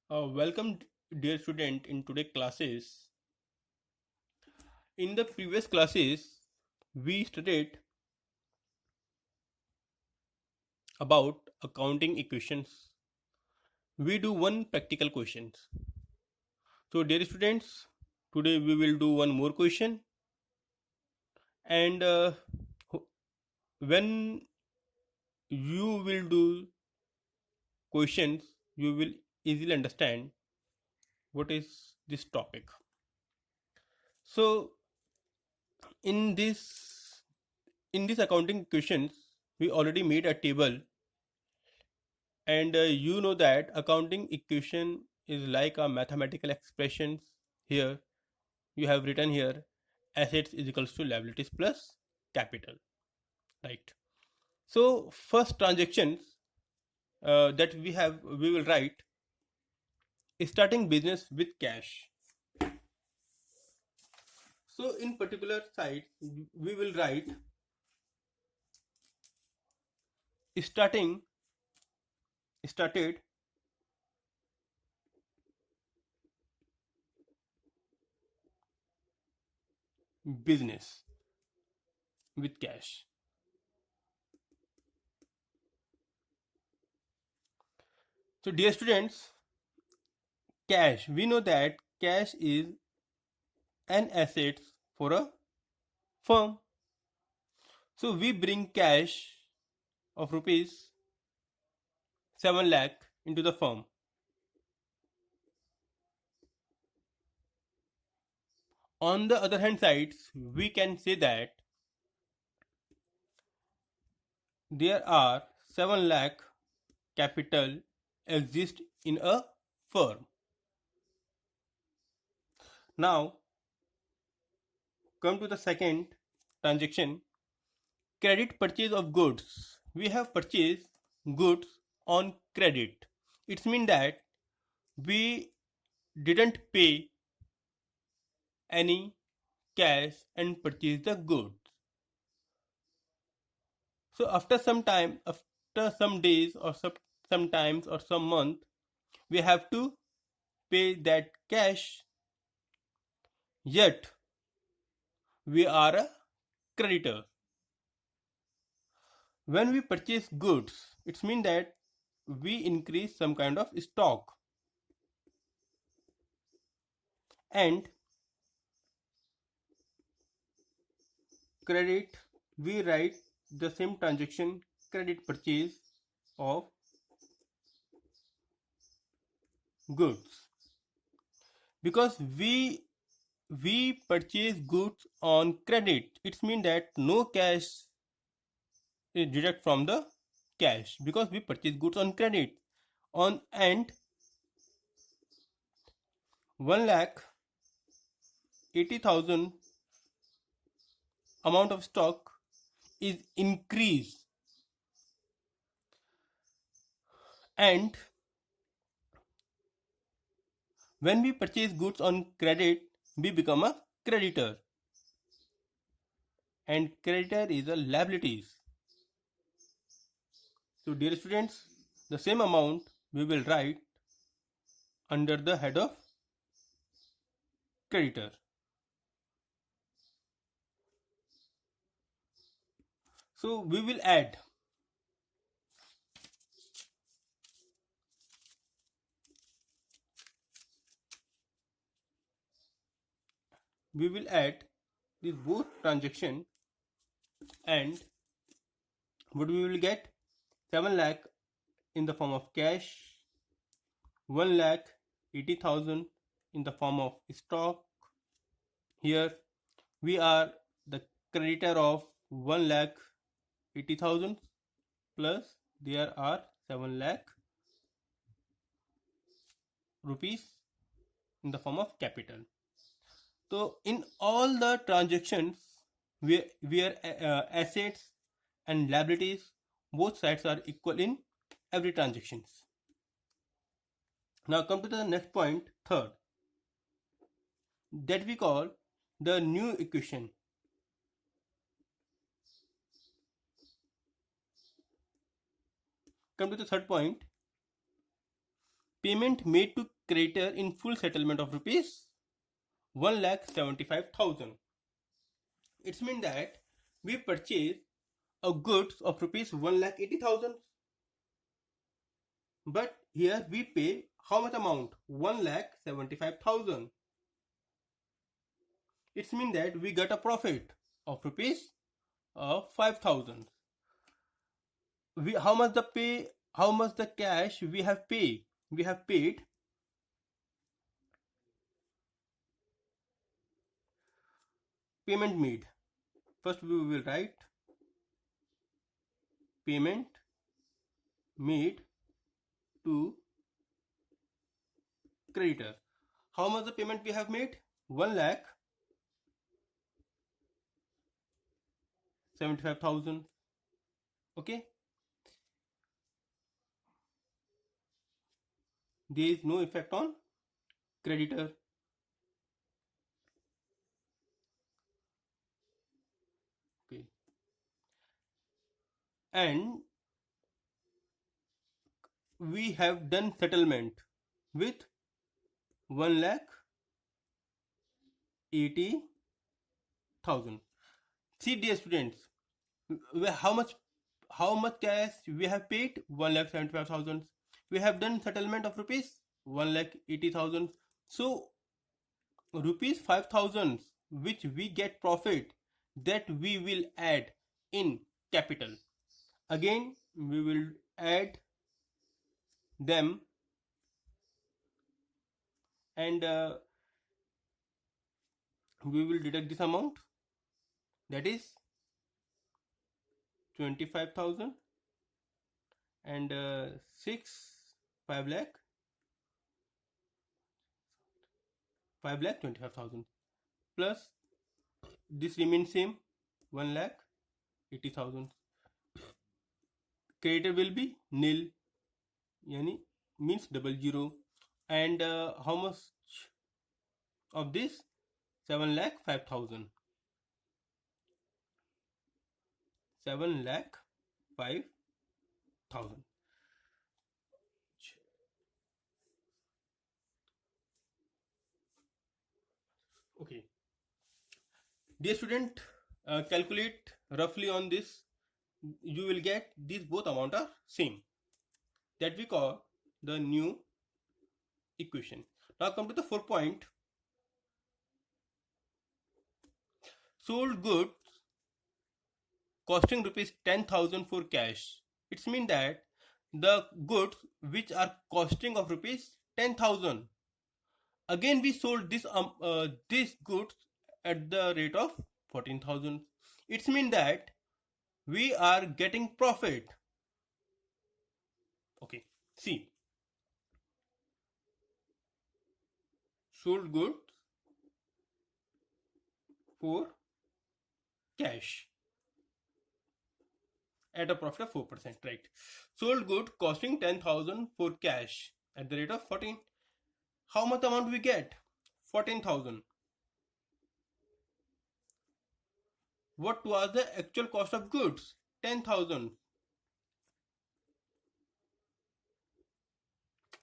Welcome, dear student, in today's classes. In the previous classes, we studied about accounting equations. We do one practical questions. So, dear students, today we will do one more question. And when you will do questions, you will easily understand what is this topic. So, in this in this accounting questions, we already made a table and you know that accounting equation is like a mathematical expressions. Here you have written here assets is equals to liabilities plus capital, right? So first transactions that we will write starting business with cash. So in particular side we will write starting started business with cash. So dear students, cash, we know that cash is an asset for a firm. So we bring cash of rupees 7 lakh into the firm. On the other hand sides, we can say that there are 7 lakh capital exist in a firm. Now come to the second transaction, credit purchase of goods. We have purchased goods on credit. It means that we didn't pay any cash and purchase the goods. So after some time, after some days or some times or some month, we have to pay that cash. Yet we are a creditor. When we purchase goods, it means that we increase some kind of stock, and credit we write the same transaction credit purchase of goods because we purchase goods on credit. It means that no cash is deduct from the cash because we purchase goods on credit on, and 1,80,000 amount of stock is increased, and when we purchase goods on credit we become a creditor, and creditor is a liabilities. So dear students, the same amount we will write under the head of creditor. So we will add these both transaction, and what we will get, 7 lakh in the form of cash, 1,80,000 in the form of stock. Here we are the creditor of 1,80,000 plus there are 7 lakh rupees in the form of capital. So in all the transactions where assets and liabilities, both sides are equal in every transactions. Now come to the next point, third, that we call the new equation. Come to the third point, payment made to creditor in full settlement of rupees 1,75,000. It means that we purchase a goods of rupees 1,80,000, but here we pay how much amount? 1,75,000. It means that we got a profit of rupees 5,000. How much the pay? How much the cash we have paid? We have paid payment made. First we will write payment made to creditor. How much the payment we have made? 1,75,000. Okay. There is no effect on creditor. Okay. And we have done settlement with 1,80,000. See, dear students, how much cash we have paid? 1,75,000. We have done settlement of rupees 1,80,000. So rupees 5,000 which we get profit, that we will add in capital. Again we will add them, and we will deduct this amount, that is 25,000 and 5 lakh 25,000 plus this remains same 1,80,000. Creditor will be nil, yani means 00, and how much of this? 7,05,000. 7,05,000. Okay, dear student, calculate roughly on this. You will get these both amount are same, that we call the new equation. Now come to the 4th point. Sold goods costing rupees 10,000 for cash. It means that the goods which are costing of rupees 10,000, again we sold this goods at the rate of 14,000. It means that we are getting profit. Okay, see, sold goods for cash at a profit of 4%, right? Sold good costing 10,000 for cash at the rate of 14. How much amount we get? 14,000. What was the actual cost of goods? 10,000.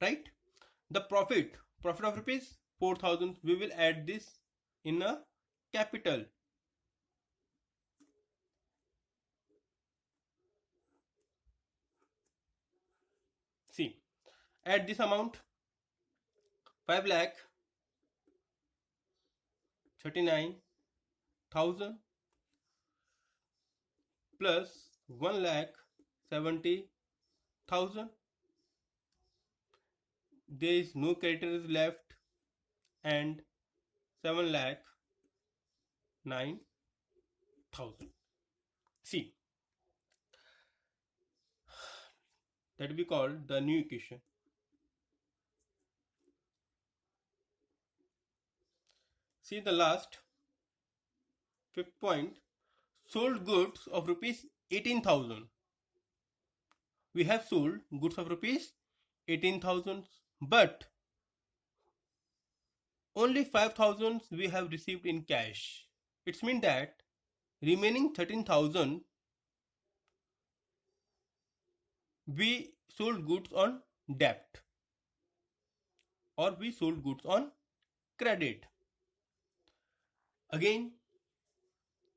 Right? The profit of rupees 4,000. We will add this in a capital. See, add this amount, 5,39,000 plus 1,70,000. There is no creditors left, and 7,09,000. See, that we call the new equation. See the last 5th point. Sold goods of rupees 18,000. We have sold goods of rupees 18,000, but only 5,000 we have received in cash. It means that remaining 13,000 we sold goods on debt. or we sold goods on credit. Again,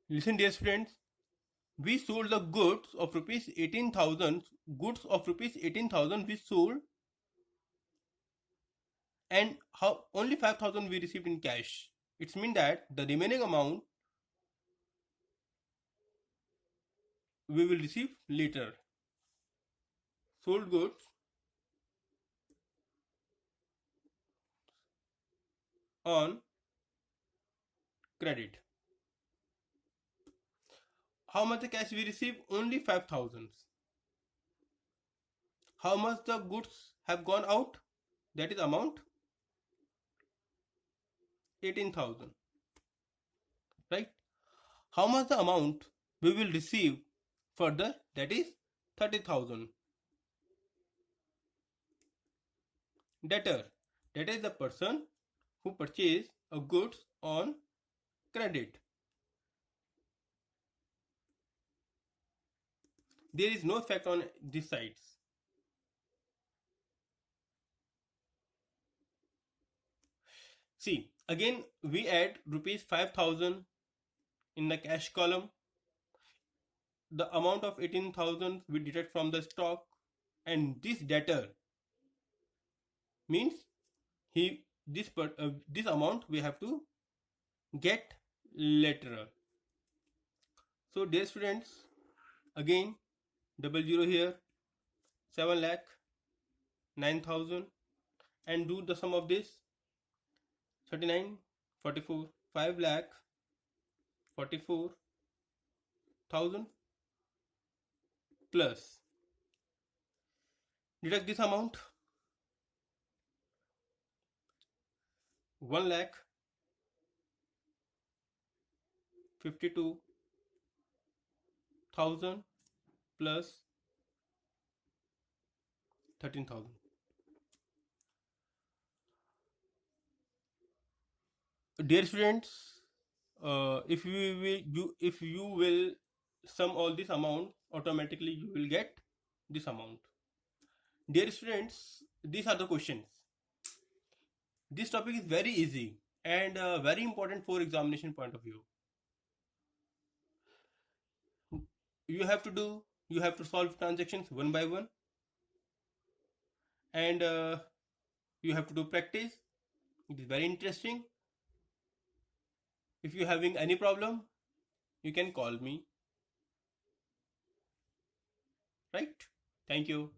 listen dear students, we sold the goods of rupees 18,000, we sold, and how only 5,000 we received in cash. It means that the remaining amount we will receive later. Sold goods on credit. How much the cash we receive? Only 5,000. How much the goods have gone out? That is amount 18,000. Right? How much the amount we will receive further? That is 30,000. Debtor. That is the person who purchased a goods on credit. There is no effect on these sides. See, again we add rupees 5,000 in the cash column. The amount of 18,000 we deduct from the stock, and this debtor means this amount we have to get later. So dear students, again 00 here, 7 lakh 9,000, and do the sum of this. 39 44 5 lakh 44,000 plus deduct this amount 1 lakh 52,000 plus 13,000. Dear students, if you will sum all this amount, automatically you will get this amount. Dear students, these are the questions. This topic is very easy and very important for examination point of view. You have to solve transactions one by one, and you have to do practice. It is very interesting. If you're having any problem, you can call me. Right? Thank you.